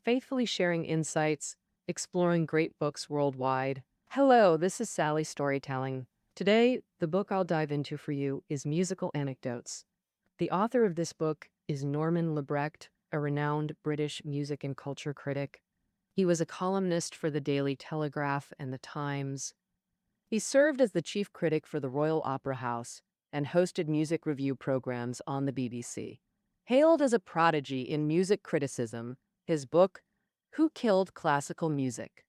faithfully sharing insights, exploring great books worldwide. Hello, this is Sally Storytelling. Today, the book I'll dive into for you is Musical Anecdotes. The author of this book is Norman Lebrecht, a renowned British music and culture critic. He was a columnist for the Daily Telegraph and the Times. He served as the chief critic for the Royal Opera House and hosted music review programs on the BBC. Hailed as a prodigy in music criticism, his book, Who Killed Classical Music?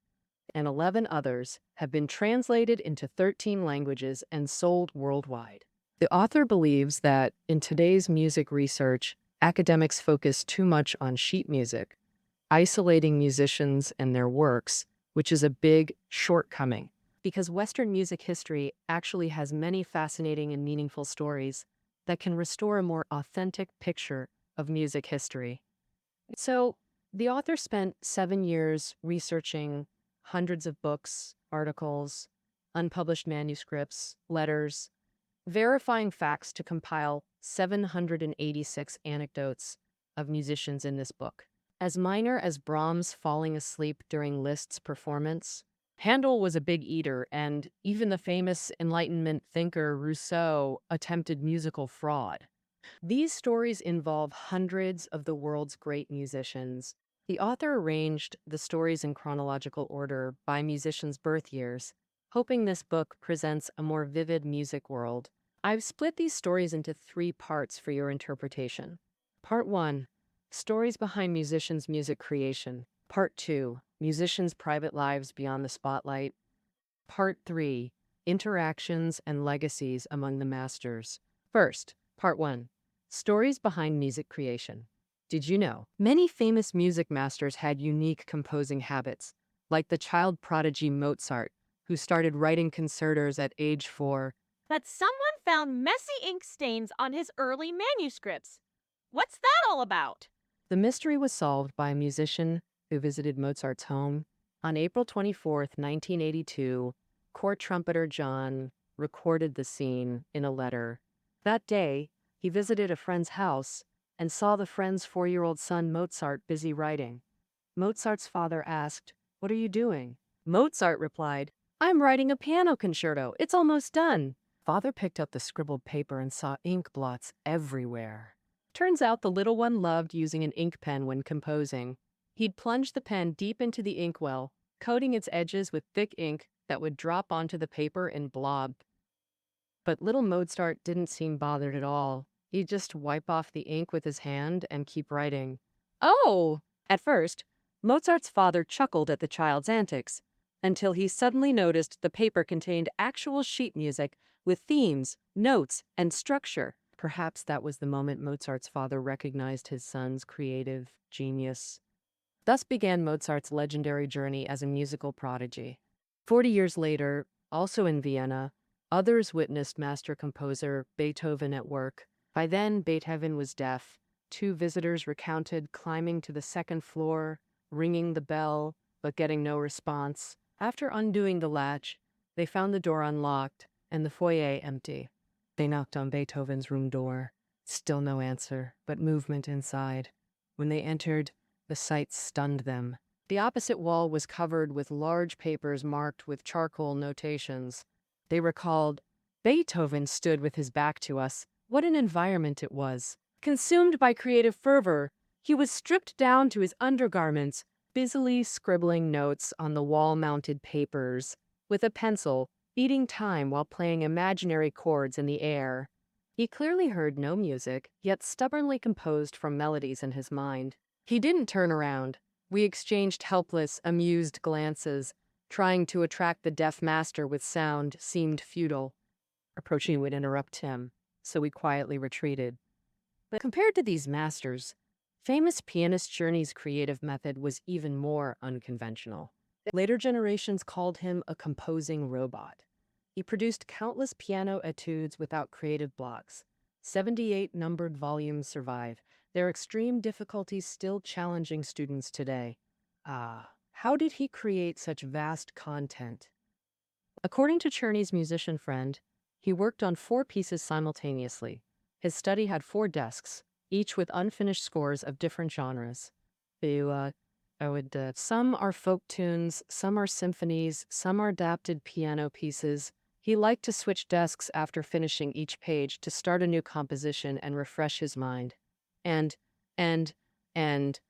And 11 others have been translated into 13 languages and sold worldwide. The author believes that in today's music research, academics focus too much on sheet music, isolating musicians and their works, which is a big shortcoming. Because Western music history actually has many fascinating and meaningful stories that can restore a more authentic picture of music history. So, the author spent 7 years researching hundreds of books, articles, unpublished manuscripts, letters, verifying facts to compile 786 anecdotes of musicians in this book. As minor as Brahms falling asleep during Liszt's performance, Handel was a big eater, and even the famous Enlightenment thinker Rousseau attempted musical fraud. These stories involve hundreds of the world's great musicians. The author arranged the stories in chronological order by musicians' birth years, hoping this book presents a more vivid music world. I've split these stories into 3 parts for your interpretation. Part 1, Stories behind musicians' music creation. Part 2, Musicians' private lives beyond the spotlight. Part 3, Interactions and legacies among the masters. First, Part 1, Stories behind music creation. Did you know? Many famous music masters had unique composing habits, like the child prodigy Mozart, who started writing concertos at age 4. But someone found messy ink stains on his early manuscripts. What's that all about? The mystery was solved by a musician who visited Mozart's home. On April 24th, 1982, court trumpeter John recorded the scene in a letter. That day, he visited a friend's house and saw the friend's 4-year-old son Mozart busy writing. Mozart's father asked, "What are you doing?" Mozart replied, "I'm writing a piano concerto. It's almost done." Father picked up the scribbled paper and saw ink blots everywhere. Turns out the little one loved using an ink pen when composing. He'd plunge the pen deep into the inkwell, coating its edges with thick ink that would drop onto the paper in blob. But little Mozart didn't seem bothered at all. He'd just wipe off the ink with his hand and keep writing. Oh! At first, Mozart's father chuckled at the child's antics, until he suddenly noticed the paper contained actual sheet music with themes, notes, and structure. Perhaps that was the moment Mozart's father recognized his son's creative genius. Thus began Mozart's legendary journey as a musical prodigy. 40 years later, also in Vienna, others witnessed master composer Beethoven at work. By then, Beethoven was deaf. 2 visitors recounted climbing to the second floor, ringing the bell, but getting no response. After undoing the latch, they found the door unlocked and the foyer empty. They knocked on Beethoven's room door. Still no answer, but movement inside. When they entered, the sight stunned them. The opposite wall was covered with large papers marked with charcoal notations. They recalled, "Beethoven stood with his back to us. What an environment it was. Consumed by creative fervor, he was stripped down to his undergarments, busily scribbling notes on the wall-mounted papers, with a pencil, beating time while playing imaginary chords in the air. He clearly heard no music, yet stubbornly composed from melodies in his mind. He didn't turn around. We exchanged helpless, amused glances. Trying to attract the deaf master with sound seemed futile. Approaching would interrupt him, so we quietly retreated." But compared to these masters, famous pianist Czerny's creative method was even more unconventional. Later generations called him a composing robot. He produced countless piano etudes without creative blocks. 78 numbered volumes survive, their extreme difficulties still challenging students today. How did he create such vast content? According to Czerny's musician friend, he worked on 4 pieces simultaneously. His study had 4 desks, each with unfinished scores of different genres. Some are folk tunes, some are symphonies, some are adapted piano pieces. He liked to switch desks after finishing each page to start a new composition and refresh his mind. And, and,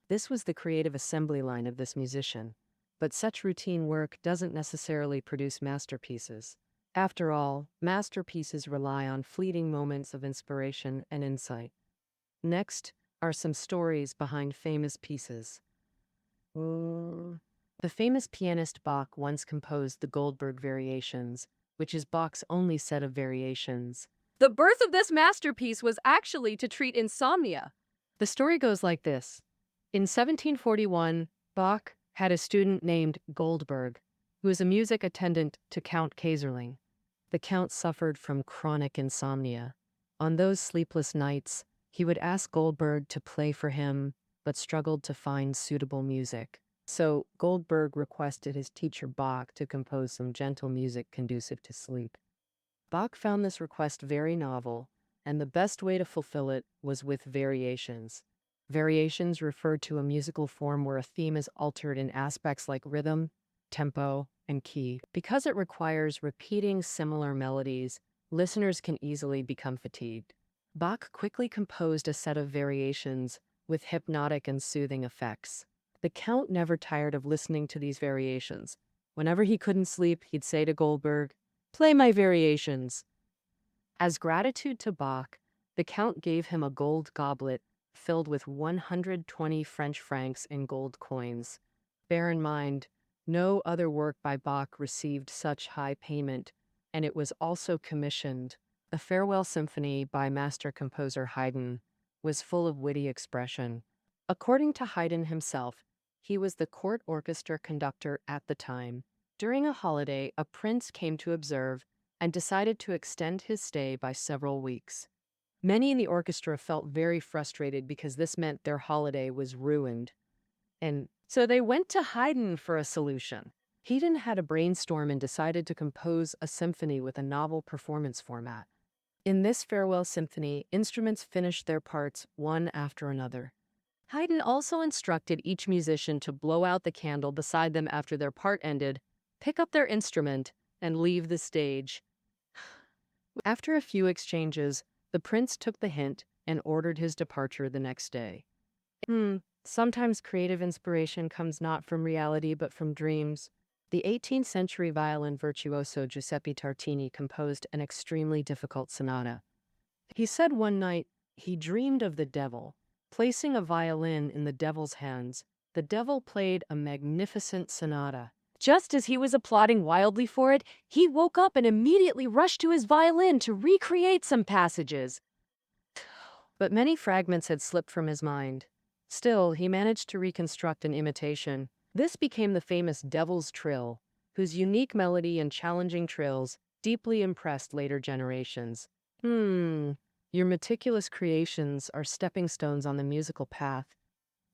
this was the creative assembly line of this musician. But such routine work doesn't necessarily produce masterpieces. After all, masterpieces rely on fleeting moments of inspiration and insight. Next are some stories behind famous pieces. The famous pianist Bach once composed the Goldberg Variations, which is Bach's only set of variations. The birth of this masterpiece was actually to treat insomnia. The story goes like this. In 1741, Bach had a student named Goldberg, who was a music attendant to Count Kaiserling. The Count suffered from chronic insomnia. On those sleepless nights, he would ask Goldberg to play for him, but struggled to find suitable music. So Goldberg requested his teacher Bach to compose some gentle music conducive to sleep. Bach found this request very novel, and the best way to fulfill it was with variations. Variations refer to a musical form where a theme is altered in aspects like rhythm, tempo, and key. Because it requires repeating similar melodies, listeners can easily become fatigued. Bach quickly composed a set of variations with hypnotic and soothing effects. The Count never tired of listening to these variations. Whenever he couldn't sleep, he'd say to Goldberg, "Play my variations." As gratitude to Bach, the Count gave him a gold goblet filled with 120 French francs in gold coins. Bear in mind, no other work by Bach received such high payment, and it was also commissioned. The Farewell Symphony by master composer Haydn was full of witty expression. According to Haydn himself, he was the court orchestra conductor at the time. During a holiday, a prince came to observe and decided to extend his stay by several weeks. Many in the orchestra felt very frustrated because this meant their holiday was ruined. And so they went to Haydn for a solution. Haydn had a brainstorm and decided to compose a symphony with a novel performance format. In this Farewell Symphony, instruments finished their parts one after another. Haydn also instructed each musician to blow out the candle beside them after their part ended, pick up their instrument, and leave the stage. After a few exchanges, the prince took the hint and ordered his departure the next day. Sometimes creative inspiration comes not from reality but from dreams. The 18th century violin virtuoso Giuseppe Tartini composed an extremely difficult sonata. He said one night he dreamed of the devil. Placing a violin in the devil's hands, the devil played a magnificent sonata. Just as he was applauding wildly for it, he woke up and immediately rushed to his violin to recreate some passages. But many fragments had slipped from his mind. Still, he managed to reconstruct an imitation. This became the famous Devil's Trill, whose unique melody and challenging trills deeply impressed later generations. Your meticulous creations are stepping stones on the musical path,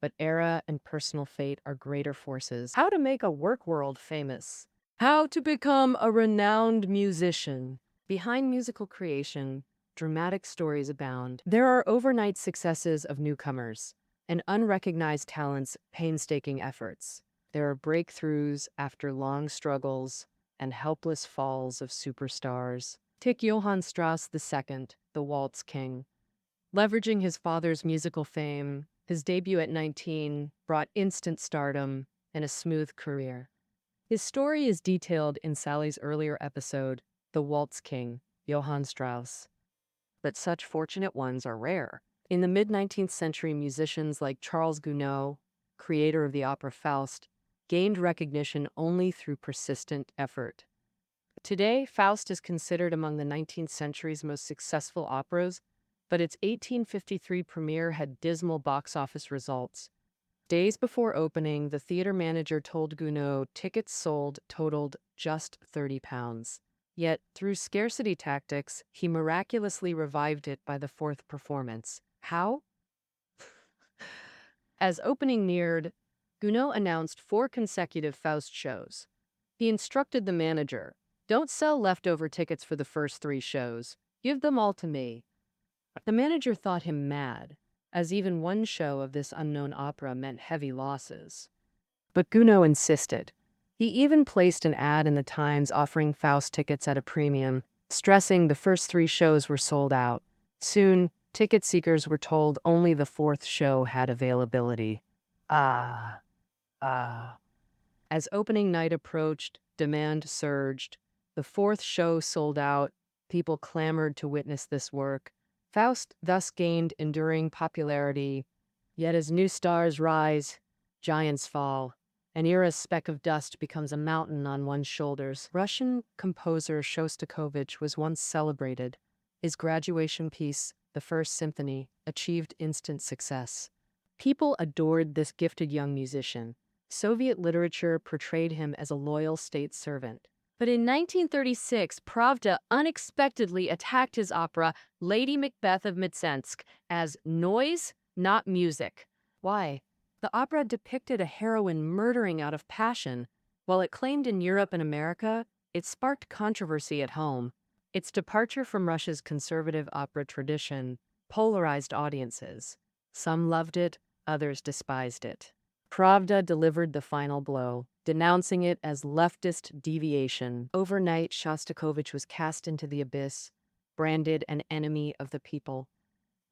but era and personal fate are greater forces. How to make a work world famous. How to become a renowned musician. Behind musical creation, dramatic stories abound. There are overnight successes of newcomers and unrecognized talents' painstaking efforts. There are breakthroughs after long struggles and helpless falls of superstars. Take Johann Strauss II, the Waltz King. Leveraging his father's musical fame, his debut at 19 brought instant stardom and a smooth career. His story is detailed in Sally's earlier episode, The Waltz King, Johann Strauss. But such fortunate ones are rare. In the mid-19th century, musicians like Charles Gounod, creator of the opera Faust, gained recognition only through persistent effort. Today, Faust is considered among the 19th century's most successful operas, but its 1853 premiere had dismal box office results. Days before opening, the theater manager told Gounod tickets sold totaled just £30. Yet, through scarcity tactics, he miraculously revived it by the fourth performance. How? As opening neared, Gounod announced 4 consecutive Faust shows. He instructed the manager, "Don't sell leftover tickets for the first 3 shows. Give them all to me." The manager thought him mad, as even one show of this unknown opera meant heavy losses. But Gounod insisted. He even placed an ad in the Times offering Faust tickets at a premium, stressing the first 3 shows were sold out. Soon, ticket seekers were told only the 4th show had availability. Ah, ah. As opening night approached, demand surged. The 4th show sold out. People clamored to witness this work. Faust thus gained enduring popularity. Yet as new stars rise, giants fall. An era's speck of dust becomes a mountain on one's shoulders. Russian composer Shostakovich was once celebrated. His graduation piece, the First Symphony, achieved instant success. People adored this gifted young musician. Soviet literature portrayed him as a loyal state servant. But in 1936, Pravda unexpectedly attacked his opera Lady Macbeth of Mtsensk as noise, not music. Why? The opera depicted a heroine murdering out of passion. While acclaimed in Europe and America, it sparked controversy at home. Its departure from Russia's conservative opera tradition polarized audiences. Some loved it, others despised it. Pravda delivered the final blow, denouncing it as leftist deviation. Overnight, Shostakovich was cast into the abyss, branded an enemy of the people.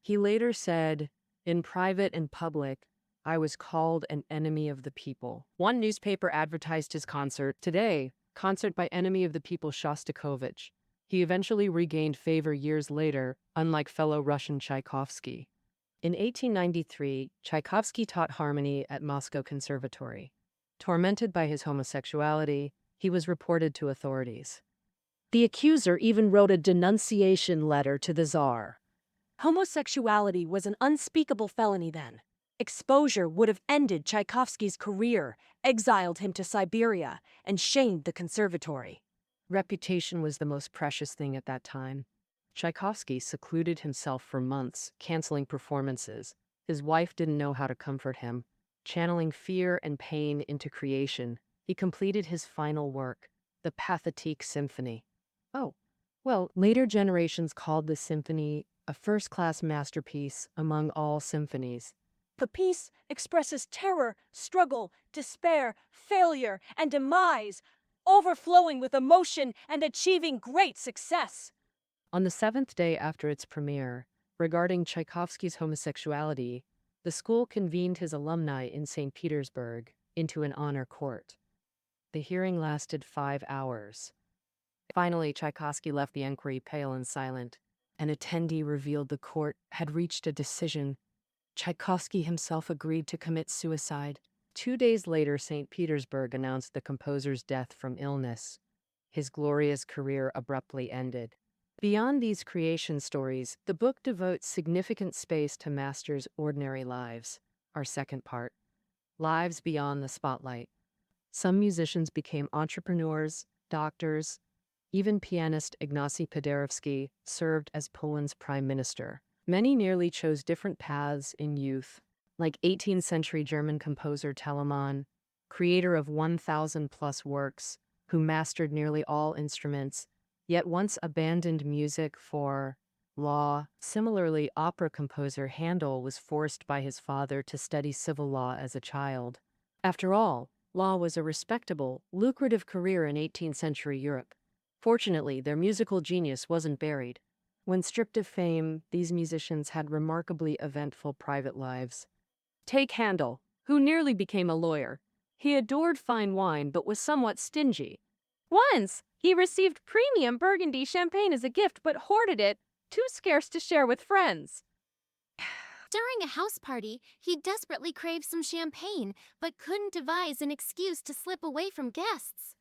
He later said, "In private and public, I was called an enemy of the people." One newspaper advertised his concert, "Today, concert by enemy of the people Shostakovich." He eventually regained favor years later, unlike fellow Russian Tchaikovsky. In 1893, Tchaikovsky taught harmony at Moscow Conservatory. Tormented by his homosexuality, he was reported to authorities. The accuser even wrote a denunciation letter to the Tsar. Homosexuality was an unspeakable felony then. Exposure would have ended Tchaikovsky's career, exiled him to Siberia, and shamed the conservatory. Reputation was the most precious thing at that time. Tchaikovsky secluded himself for months, canceling performances. His wife didn't know how to comfort him. Channeling fear and pain into creation, he completed his final work, the Pathétique Symphony. Oh, well, later generations called the symphony a first-class masterpiece among all symphonies. The piece expresses terror, struggle, despair, failure, and demise, overflowing with emotion and achieving great success. On the 7th day after its premiere, regarding Tchaikovsky's homosexuality, the school convened his alumni in St. Petersburg into an honor court. The hearing lasted 5 hours. Finally, Tchaikovsky left the inquiry pale and silent. An attendee revealed the court had reached a decision. Tchaikovsky himself agreed to commit suicide. 2 days later, St. Petersburg announced the composer's death from illness. His glorious career abruptly ended. Beyond these creation stories, the book devotes significant space to masters' ordinary lives. Our second part, lives beyond the spotlight. Some musicians became entrepreneurs, doctors. Even pianist Ignacy Paderewski served as Poland's prime minister. Many nearly chose different paths in youth, like 18th century German composer Telemann, creator of 1,000+ works, who mastered nearly all instruments, yet once abandoned music for law. Similarly, opera composer Handel was forced by his father to study civil law as a child. After all, law was a respectable, lucrative career in 18th century Europe. Fortunately, their musical genius wasn't buried. When stripped of fame, these musicians had remarkably eventful private lives. Take Handel, who nearly became a lawyer. He adored fine wine but was somewhat stingy. Once, he received premium Burgundy champagne as a gift but hoarded it, too scarce to share with friends. During a house party, he desperately craved some champagne, but couldn't devise an excuse to slip away from guests.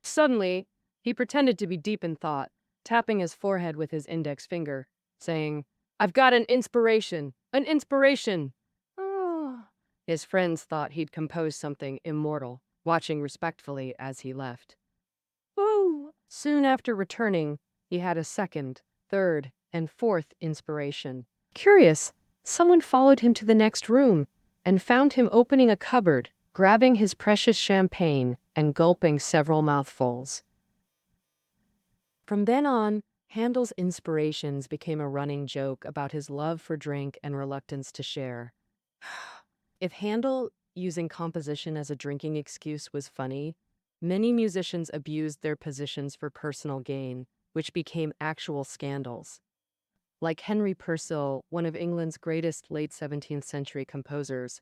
Suddenly, he pretended to be deep in thought, tapping his forehead with his index finger, saying, "I've got an inspiration, an inspiration." Oh. His friends thought he'd composed something immortal, watching respectfully as he left. Woo! Soon after returning, he had a second, third, and fourth inspiration. Curious, someone followed him to the next room and found him opening a cupboard, grabbing his precious champagne and gulping several mouthfuls. From then on, Handel's inspirations became a running joke about his love for drink and reluctance to share. If Handel using composition as a drinking excuse was funny, many musicians abused their positions for personal gain, which became actual scandals. Like Henry Purcell, one of England's greatest late 17th century composers,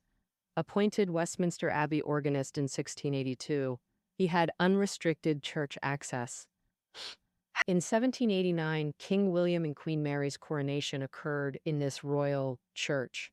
appointed Westminster Abbey organist in 1682, he had unrestricted church access. In 1789, King William and Queen Mary's coronation occurred in this royal church.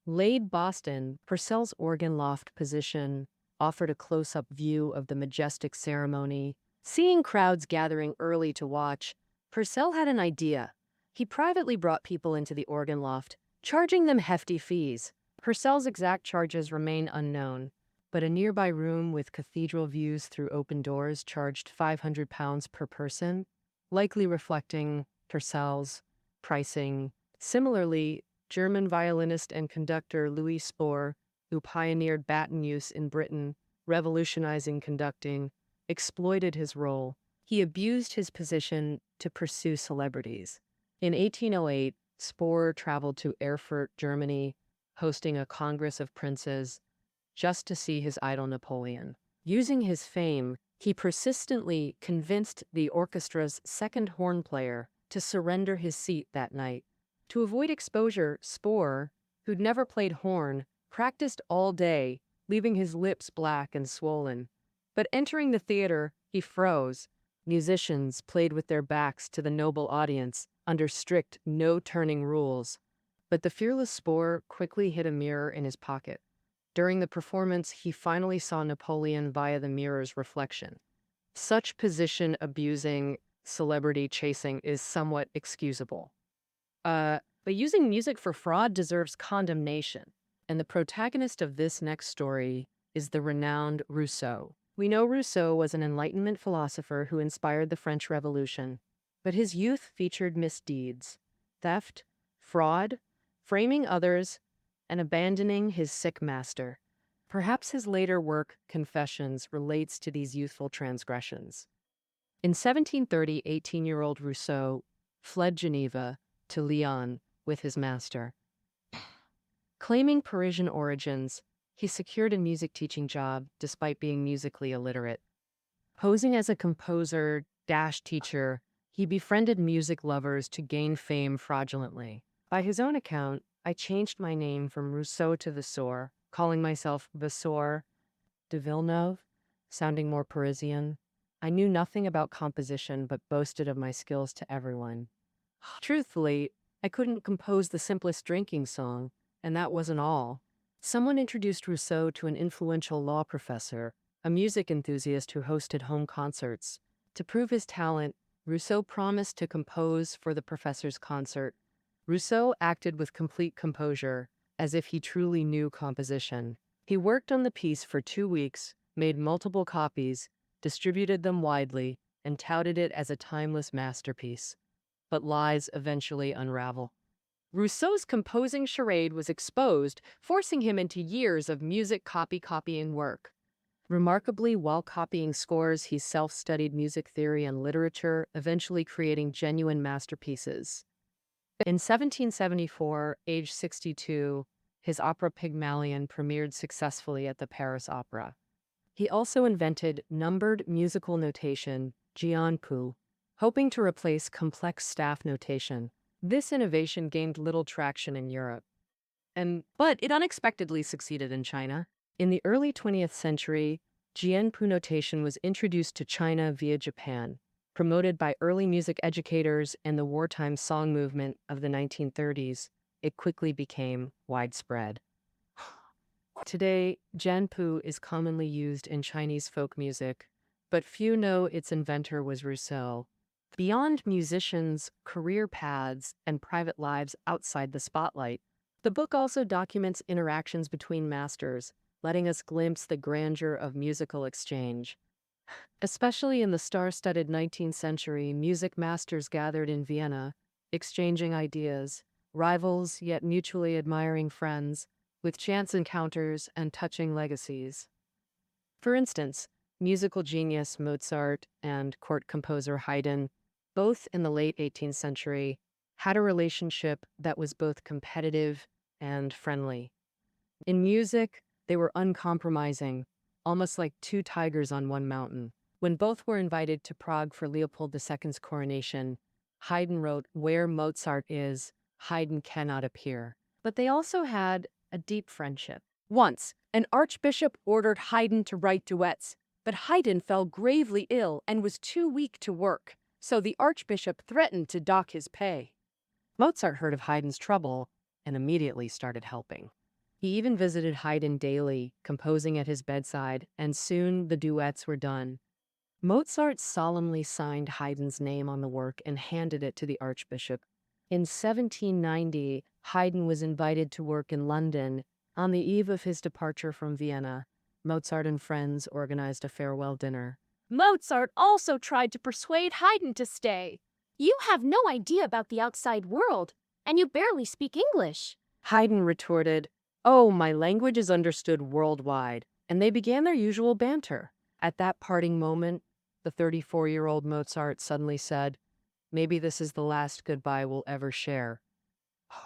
Laid Boston, Purcell's organ loft position offered a close-up view of the majestic ceremony. Seeing crowds gathering early to watch, Purcell had an idea. He privately brought people into the organ loft, charging them hefty fees. Purcell's exact charges remain unknown, but a nearby room with cathedral views through open doors charged £500 per person, likely reflecting Purcell's pricing. Similarly, German violinist and conductor Louis Spohr, who pioneered baton use in Britain, revolutionizing conducting, exploited his role. He abused his position to pursue celebrities. In 1808, Spohr traveled to Erfurt, Germany, hosting a Congress of Princes, just to see his idol Napoleon. Using his fame, he persistently convinced the orchestra's second horn player to surrender his seat that night. To avoid exposure, Spohr, who'd never played horn, practiced all day, leaving his lips black and swollen. But entering the theater, he froze. Musicians played with their backs to the noble audience under strict no-turning rules. But the fearless Spohr quickly hid a mirror in his pocket. During the performance, he finally saw Napoleon via the mirror's reflection. Such position-abusing celebrity chasing is somewhat excusable. But using music for fraud deserves condemnation. And the protagonist of this next story is the renowned Rousseau. We know Rousseau was an Enlightenment philosopher who inspired the French Revolution, but his youth featured misdeeds, theft, fraud, framing others, and abandoning his sick master. Perhaps his later work, Confessions, relates to these youthful transgressions. In 1730, 18-year-old Rousseau fled Geneva to Lyon with his master. Claiming Parisian origins, he secured a music teaching job despite being musically illiterate. Posing as a composer / teacher, he befriended music lovers to gain fame fraudulently. By his own account, I changed my name from Rousseau to Vasseur, calling myself Vasseur de Villeneuve, sounding more Parisian. I knew nothing about composition but boasted of my skills to everyone. Truthfully, I couldn't compose the simplest drinking song, and that wasn't all. Someone introduced Rousseau to an influential law professor, a music enthusiast who hosted home concerts. To prove his talent, Rousseau promised to compose for the professor's concert. Rousseau acted with complete composure, as if he truly knew composition. He worked on the piece for 2 weeks, made multiple copies, distributed them widely, and touted it as a timeless masterpiece. But lies eventually unravel. Rousseau's composing charade was exposed, forcing him into years of music copying work. Remarkably, while copying scores, he self-studied music theory and literature, eventually creating genuine masterpieces. In 1774, age 62, his opera Pygmalion premiered successfully at the Paris Opera. He also invented numbered musical notation, jianpu, hoping to replace complex staff notation. This innovation gained little traction in Europe, but it unexpectedly succeeded in China. In the early 20th century, jianpu notation was introduced to China via Japan, promoted by early music educators and the wartime song movement of the 1930s. It quickly became widespread. Today, jianpu is commonly used in Chinese folk music, but few know its inventor was Rousseau. Beyond musicians, career paths, and private lives outside the spotlight, the book also documents interactions between masters, letting us glimpse the grandeur of musical exchange. Especially in the star-studded 19th century, music masters gathered in Vienna, exchanging ideas, rivals yet mutually admiring friends, with chance encounters and touching legacies. For instance, musical genius Mozart and court composer Haydn, both in the late 18th century, had a relationship that was both competitive and friendly. In music, They were uncompromising, almost like two tigers on one mountain. When both were invited to Prague for Leopold II's coronation, Haydn wrote, "Where Mozart is, Haydn cannot appear." But they also had a deep friendship. Once, an archbishop ordered Haydn to write duets, but Haydn fell gravely ill and was too weak to work, so the archbishop threatened to dock his pay. Mozart heard of Haydn's trouble and immediately started helping. He even visited Haydn daily, composing at his bedside, and soon the duets were done. Mozart solemnly signed Haydn's name on the work and handed it to the archbishop. In 1790, Haydn was invited to work in London. On the eve of his departure from Vienna, Mozart and friends organized a farewell dinner. Mozart also tried to persuade Haydn to stay. You have no idea about the outside world, and you barely speak English. Haydn retorted, "Oh, my language is understood worldwide," and they began their usual banter. At that parting moment, the 34-year-old Mozart suddenly said, "Maybe this is the last goodbye we'll ever share."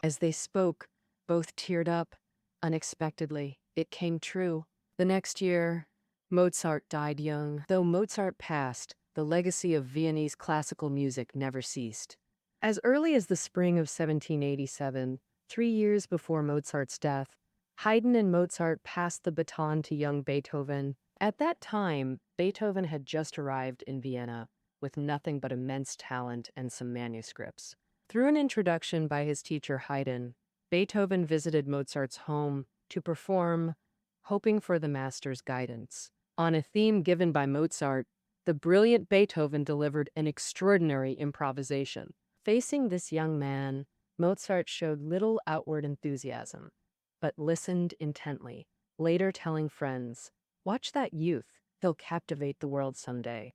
As they spoke, both teared up. Unexpectedly, it came true. The next year, Mozart died young. Though Mozart passed, the legacy of Viennese classical music never ceased. As early as the spring of 1787, 3 years before Mozart's death, Haydn and Mozart passed the baton to young Beethoven. At that time, Beethoven had just arrived in Vienna with nothing but immense talent and some manuscripts. Through an introduction by his teacher Haydn, Beethoven visited Mozart's home to perform, hoping for the master's guidance. On a theme given by Mozart, the brilliant Beethoven delivered an extraordinary improvisation. Facing this young man, Mozart showed little outward enthusiasm, but listened intently, later telling friends, "Watch that youth, he'll captivate the world someday."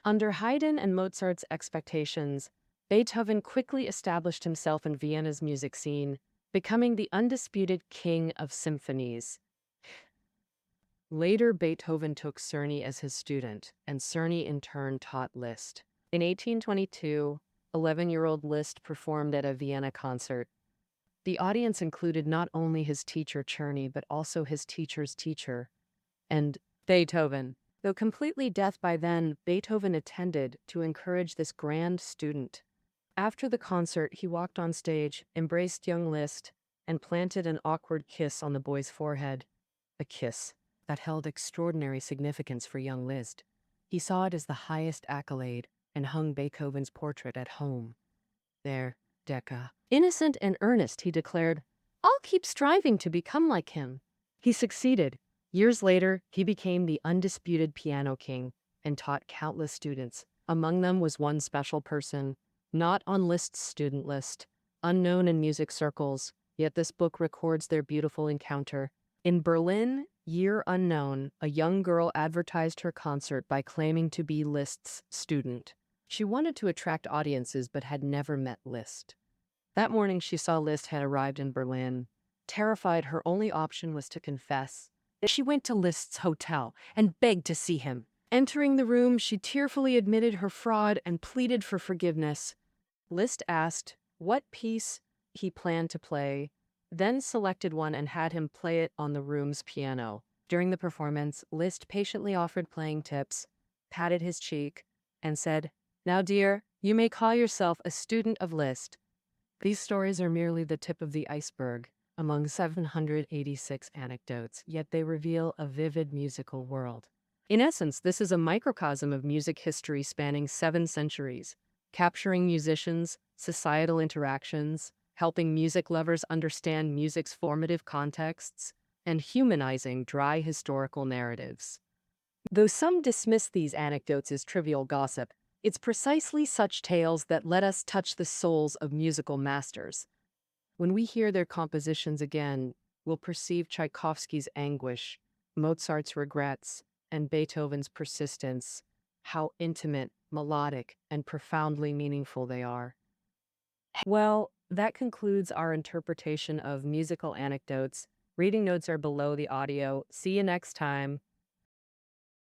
Under Haydn and Mozart's expectations, Beethoven quickly established himself in Vienna's music scene, becoming the undisputed king of symphonies. Later, Beethoven took Czerny as his student, and Czerny in turn taught Liszt. In 1822, 11-year-old Liszt performed at a Vienna concert. The audience included not only his teacher Czerny, but also his teacher's teacher, and Beethoven. Though completely deaf by then, Beethoven attended to encourage this grand student. After the concert, he walked on stage, embraced young Liszt, and planted an awkward kiss on the boy's forehead. A kiss that held extraordinary significance for young Liszt. He saw it as the highest accolade and hung Beethoven's portrait at home. There, Decca. Innocent and earnest, he declared, "I'll keep striving to become like him." He succeeded. Years later, he became the undisputed piano king and taught countless students. Among them was one special person, not on Liszt's student list, unknown in music circles, yet this book records their beautiful encounter. In Berlin, year unknown, a young girl advertised her concert by claiming to be Liszt's student. She wanted to attract audiences but had never met Liszt. That morning, she saw Liszt had arrived in Berlin. Terrified, her only option was to confess. She went to Liszt's hotel and begged to see him. Entering the room, she tearfully admitted her fraud and pleaded for forgiveness. Liszt asked what piece he planned to play, then selected one and had him play it on the room's piano. During the performance, Liszt patiently offered playing tips, patted his cheek, and said, "Now, dear, you may call yourself a student of Liszt." These stories are merely the tip of the iceberg among 786 anecdotes, yet they reveal a vivid musical world. In essence, this is a microcosm of music history spanning 7 centuries, capturing musicians, societal interactions, helping music lovers understand music's formative contexts, and humanizing dry historical narratives. Though some dismiss these anecdotes as trivial gossip, it's precisely such tales that let us touch the souls of musical masters. When we hear their compositions again, we'll perceive Tchaikovsky's anguish, Mozart's regrets, and Beethoven's persistence, how intimate, melodic, and profoundly meaningful they are. Well, that concludes our interpretation of musical anecdotes. Reading notes are below the audio. See you next time.